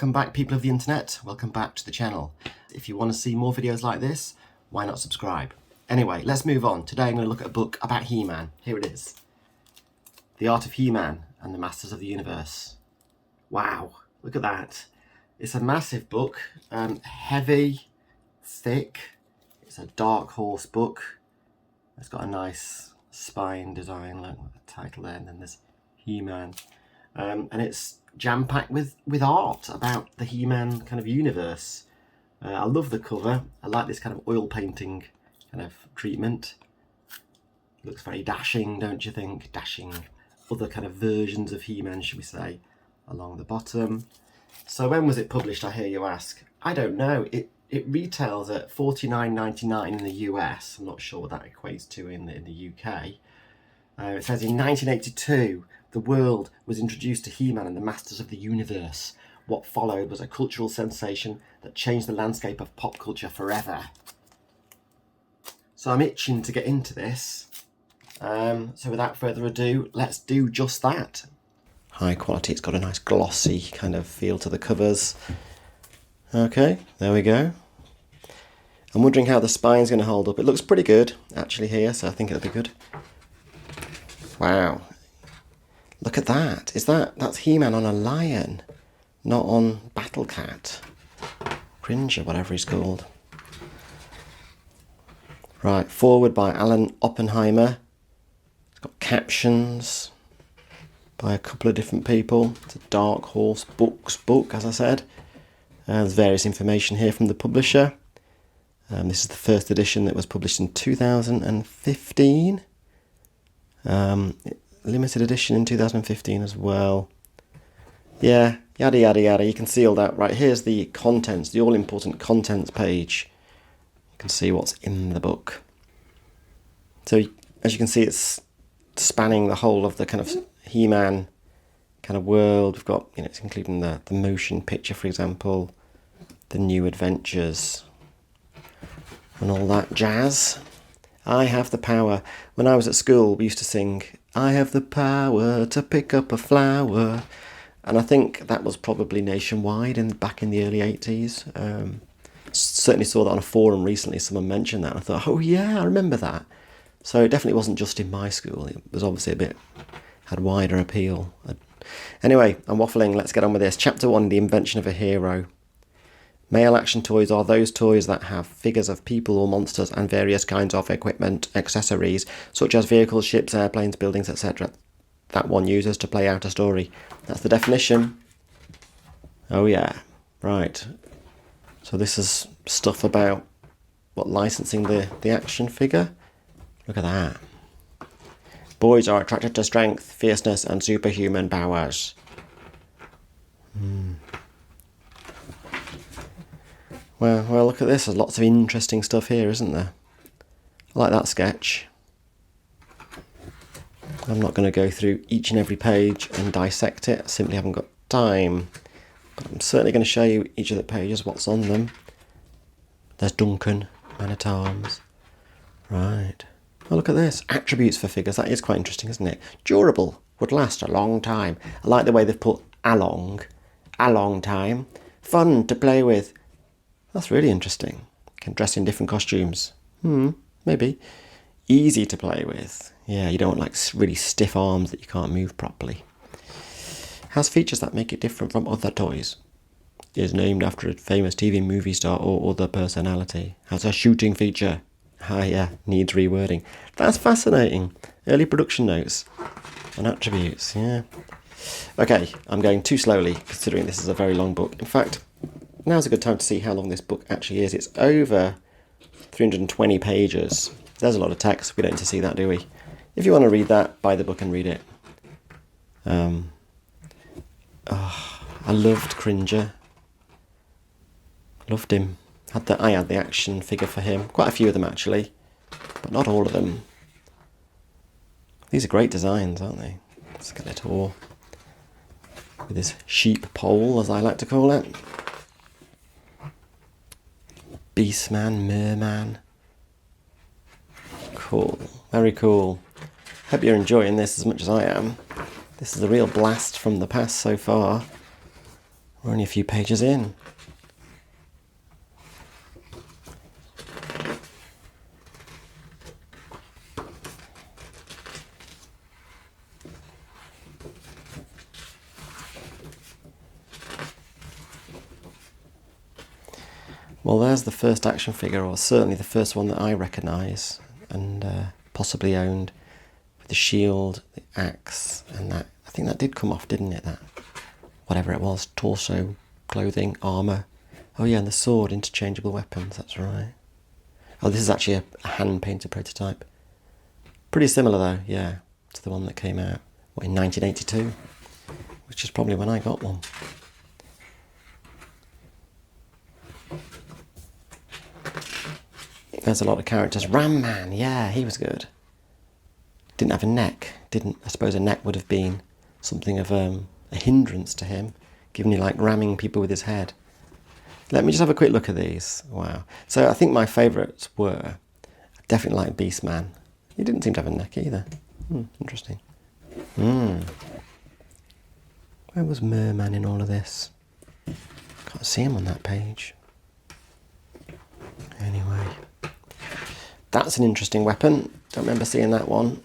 Welcome back, people of the internet. Welcome back to the channel. If you want to see more videos like this, why not subscribe? Anyway, let's move on. Today I'm going to look at a book about He-Man. Here it is. The Art of He-Man and the Masters of the Universe. Wow, look at that. It's a massive book, heavy, thick. It's a dark horse book. It's got a nice spine design, look at the title there, and then there's He-Man. And it's jam-packed with art about the He-Man kind of universe. I love the cover. I like this kind of oil painting kind of treatment. Looks very dashing, don't you think? Dashing. Other kind of versions of He-Man, should we say, along the bottom. So when was it published, I hear you ask? I don't know. It retails at $49.99 in the US. I'm not sure what that equates to in the UK. It says in 1982, the world was introduced to He-Man and the Masters of the Universe. What followed was a cultural sensation that changed the landscape of pop culture forever. So I'm itching to get into this. So without further ado, let's do just that. High quality, it's got a nice glossy kind of feel to the covers. Okay, there we go. I'm wondering how the spine's going to hold up. It looks pretty good, actually, here, so I think it'll be good. Wow. Look at that. That's He-Man on a lion, not on Battle Cat. Cringer, whatever he's called. Right, forward by Alan Oppenheimer. It's got captions by a couple of different people. It's a Dark Horse Books book, as I said. There's various information here from the publisher. This is the first edition that was published in 2015. Limited edition in 2015 as well. Yeah, yada yada yada. You can see all that. Right, here's the contents, the all-important contents page. You can see what's in the book. So, as you can see, it's spanning the whole of the kind of He-Man kind of world. We've got, it's including the motion picture, for example, the new adventures, and all that jazz. I have the power. When I was at school, we used to sing, I have the power to pick up a flower. And I think that was probably nationwide back in the early 80s. Certainly saw that on a forum recently. Someone mentioned that. And I thought, oh yeah, I remember that. So it definitely wasn't just in my school. It was obviously had wider appeal. Anyway, I'm waffling. Let's get on with this. Chapter 1, The Invention of a Hero. Male action toys are those toys that have figures of people or monsters and various kinds of equipment, accessories, such as vehicles, ships, airplanes, buildings, etc. that one uses to play out a story. That's the definition. Oh yeah, right. So this is stuff about, licensing the action figure? Look at that. Boys are attracted to strength, fierceness and superhuman powers. Well, look at this. There's lots of interesting stuff here, isn't there? I like that sketch. I'm not going to go through each and every page and dissect it. I simply haven't got time. But I'm certainly going to show you each of the pages, what's on them. There's Duncan, Man-at-Arms. Right. Oh, look at this. Attributes for figures. That is quite interesting, isn't it? Durable. Would last a long time. I like the way they've put a long time. Fun to play with. That's really interesting. Can dress in different costumes. Maybe. Easy to play with. Yeah, you don't want really stiff arms that you can't move properly. Has features that make it different from other toys. Is named after a famous TV movie star or other personality. Has a shooting feature. Yeah, needs rewording. That's fascinating. Early production notes and attributes, yeah. Okay, I'm going too slowly considering this is a very long book. In fact, now's a good time to see how long this book actually is. It's over 320 pages. There's a lot of text. We don't need to see that, do we? If you want to read that, buy the book and read it. I loved Cringer. Loved him. I had the action figure for him. Quite a few of them, actually. But not all of them. These are great designs, aren't they? Skeletor. With his sheep pole, as I like to call it. Beastman, Merman. Cool. Very cool. Hope you're enjoying this as much as I am. This is a real blast from the past so far. We're only a few pages in. Well, there's the first action figure, or certainly the first one that I recognise and possibly owned, with the shield, the axe, and that. I think that did come off, didn't it? That, whatever it was, torso, clothing, armour. Oh yeah, and the sword, interchangeable weapons, that's right. Oh, this is actually a hand-painted prototype. Pretty similar though, yeah, to the one that came out, in 1982, which is probably when I got one. There's a lot of characters. Ram Man, yeah, he was good. Didn't have a neck. I suppose a neck would have been something of a hindrance to him, given he liked ramming people with his head. Let me just have a quick look at these. Wow. So I think my favourites were, I definitely like Beastman. He didn't seem to have a neck either. Interesting. Where was Merman in all of this? Can't see him on that page. Anyway. That's an interesting weapon. Don't remember seeing that one.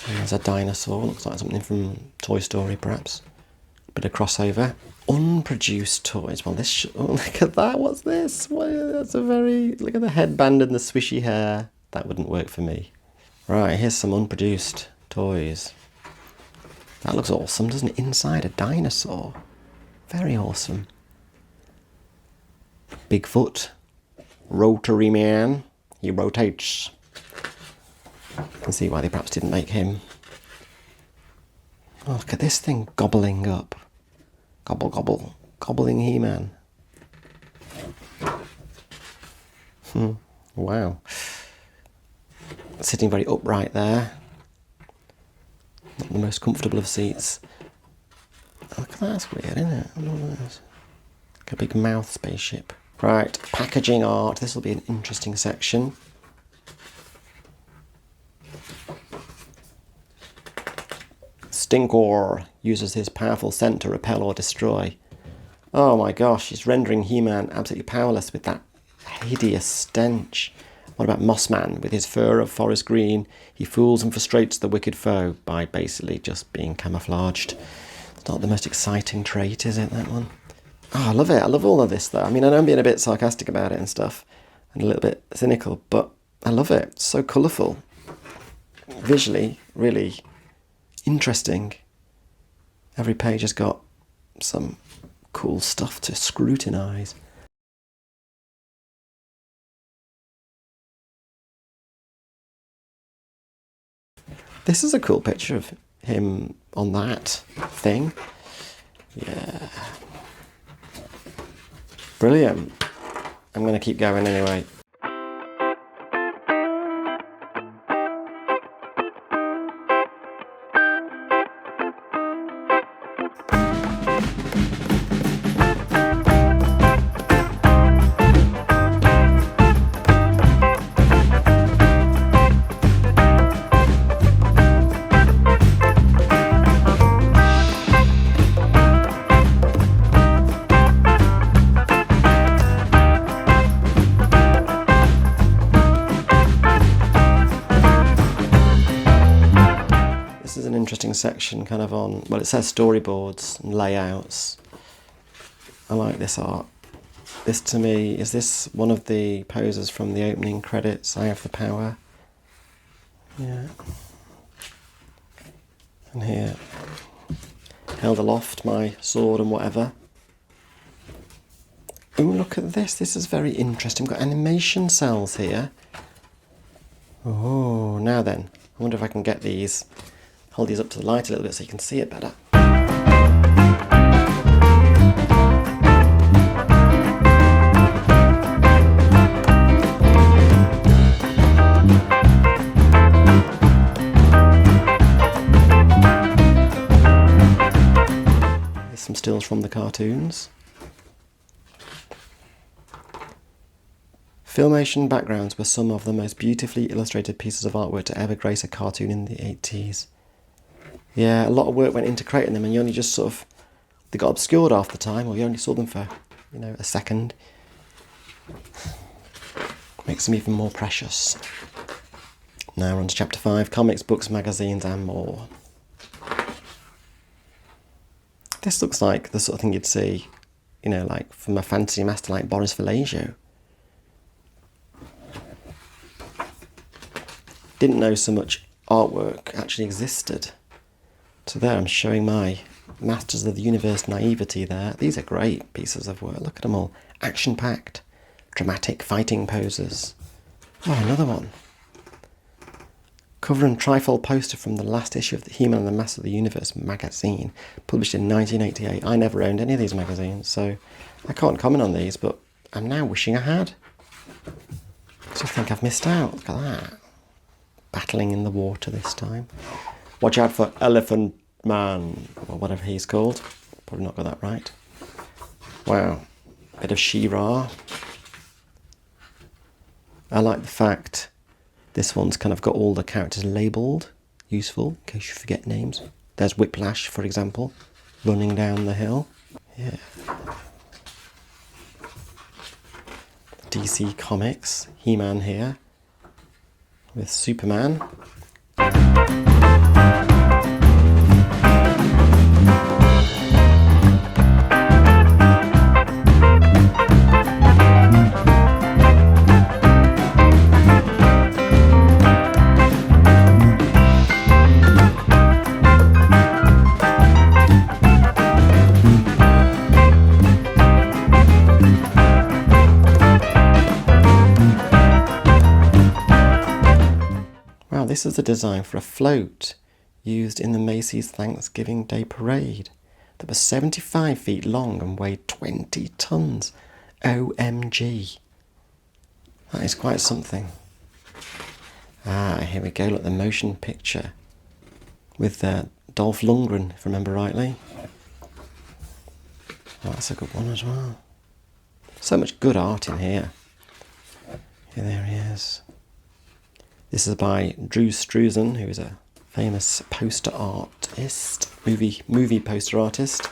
And there's a dinosaur. Looks like something from Toy Story, perhaps. Bit of crossover. Unproduced toys. Well, this. Oh, look at that. What's this? Well, that's a very. Look at the headband and the swishy hair. That wouldn't work for me. Right. Here's some unproduced toys. That looks awesome, doesn't it? Inside a dinosaur. Very awesome. Bigfoot. Rotary man. He rotates. You can see why they perhaps didn't make him. Oh, look at this thing gobbling up. Gobble, gobble. Gobbling He-Man. Wow. Sitting very upright there. Not the most comfortable of seats. Oh, look at that, that's weird, isn't it? Like a big mouth spaceship. Right, packaging art. This will be an interesting section. Stinkor uses his powerful scent to repel or destroy. Oh my gosh, he's rendering He-Man absolutely powerless with that hideous stench. What about Mossman? With his fur of forest green, he fools and frustrates the wicked foe by basically just being camouflaged. It's not the most exciting trait, is it, that one? Oh, I love it. I love all of this, though. I mean, I know I'm being a bit sarcastic about it and stuff, and a little bit cynical, but I love it. It's so colourful. Visually, really interesting. Every page has got some cool stuff to scrutinise. This is a cool picture of him on that thing. Yeah. Brilliant. I'm going to keep going anyway. Interesting section kind of on, well, it says storyboards and layouts. I like this art. This to me, is this one of the poses from the opening credits, I Have the Power? Yeah. And here, held aloft my sword and whatever. Oh, look at this. This is very interesting. We've got animation cells here. Oh, now then. I wonder if I can get these, hold these up to the light a little bit so you can see it better. Here's some stills from the cartoons. Filmation backgrounds were some of the most beautifully illustrated pieces of artwork to ever grace a cartoon in the 80s. Yeah, a lot of work went into creating them, and you only just sort of they got obscured half the time, or you only saw them for, a second. Makes them even more precious. Now we're on to chapter 5, comics, books, magazines and more. This looks like the sort of thing you'd see, like from a fantasy master like Boris Vallejo. Didn't know so much artwork actually existed. So there I'm showing my Masters of the Universe naivety there. These are great pieces of work. Look at them all. Action-packed. Dramatic fighting poses. Oh, another one. Cover and trifold poster from the last issue of the He-Man and the Masters of the Universe magazine, published in 1988. I never owned any of these magazines, so I can't comment on these, but I'm now wishing I had. Because I think I've missed out. Look at that. Battling in the water this time. Watch out for Elephant Man, or whatever he's called. Probably not got that right. Wow. Bit of She-Ra. I like the fact this one's kind of got all the characters labelled. Useful, in case you forget names. There's Whiplash, for example, running down the hill. Yeah. DC Comics. He-Man here. With Superman. This is the design for a float used in the Macy's Thanksgiving Day Parade that was 75 feet long and weighed 20 tons. OMG. That is quite something. Here we go. Look, the motion picture with Dolph Lundgren, if I remember rightly. Oh, that's a good one as well. So much good art in here. Yeah, there he is. This is by Drew Struzan, who is a famous poster artist, movie poster artist.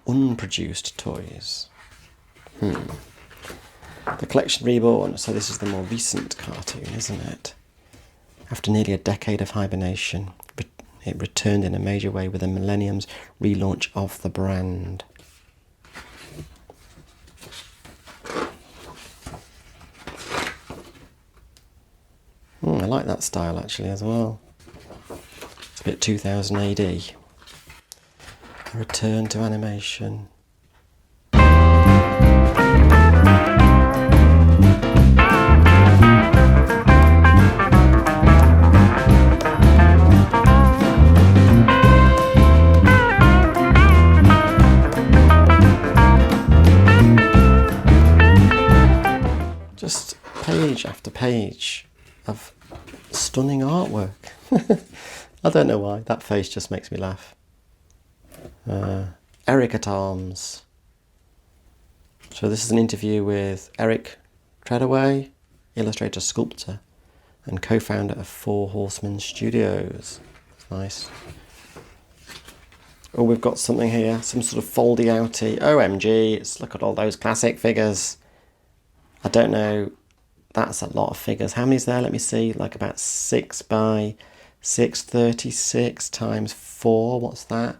Unproduced toys. The collection reborn. So this is the more recent cartoon, isn't it? After nearly a decade of hibernation, it returned in a major way with the Millennium's relaunch of the brand. I like that style actually as well. It's a bit 2000 AD. A return to animation. Just page after page of stunning artwork. I don't know why, that face just makes me laugh. Eric at Arms. So this is an interview with Eric Treadaway, illustrator, sculptor, and co-founder of Four Horsemen Studios. That's nice. Oh, we've got something here, some sort of foldy outy. OMG, look at all those classic figures. I don't know, that's a lot of figures. How many's there? Let me see, like about 6 by 636 times 4. What's that?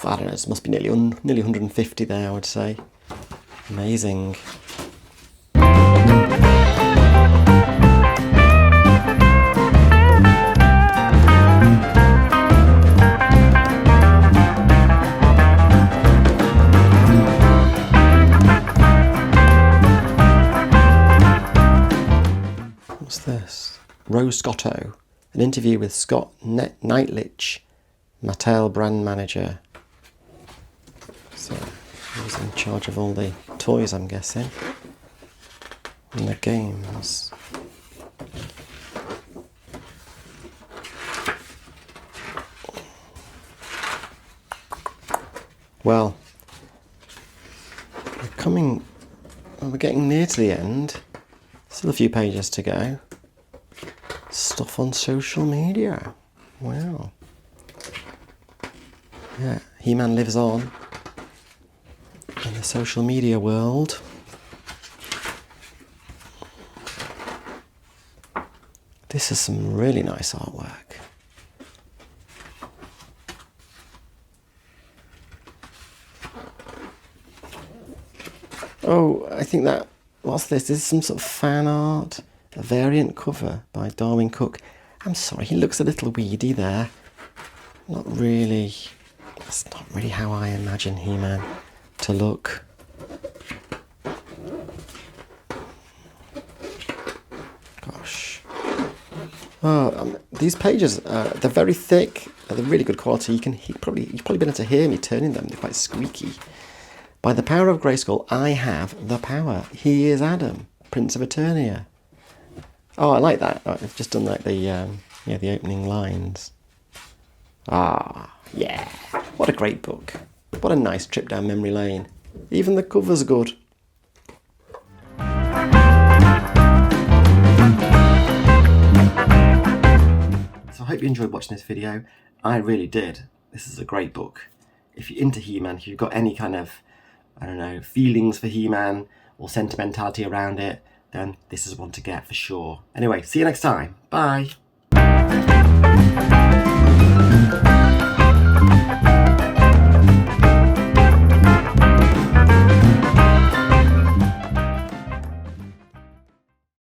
I don't know, it must be nearly 150 there, I would say. Amazing. What's this? Rose Scotto. An interview with Scott Knightlich, Mattel brand manager. So he's in charge of all the toys, I'm guessing, and the games. Well, we're getting near to the end. Still a few pages to go. Stuff on social media. Wow. Yeah, He-Man lives on in the social media world. This is some really nice artwork. Oh, I think that, what's this? This is some sort of fan art, a variant cover by Darwin Cook. I'm sorry, he looks a little weedy there. Not really, that's not really how I imagine He-Man to look. Gosh. Oh, these pages, they're very thick, they're really good quality. You've probably been able to hear me turning them, they're quite squeaky. By the power of Grayskull, I have the power. He is Adam, Prince of Eternia. Oh, I like that. I've just done like the opening lines. Ah, yeah. What a great book. What a nice trip down memory lane. Even the cover's good. So I hope you enjoyed watching this video. I really did. This is a great book. If you're into He-Man, if you've got any kind of, I don't know, feelings for He-Man or sentimentality around it, then this is one to get for sure. Anyway, see you next time. Bye.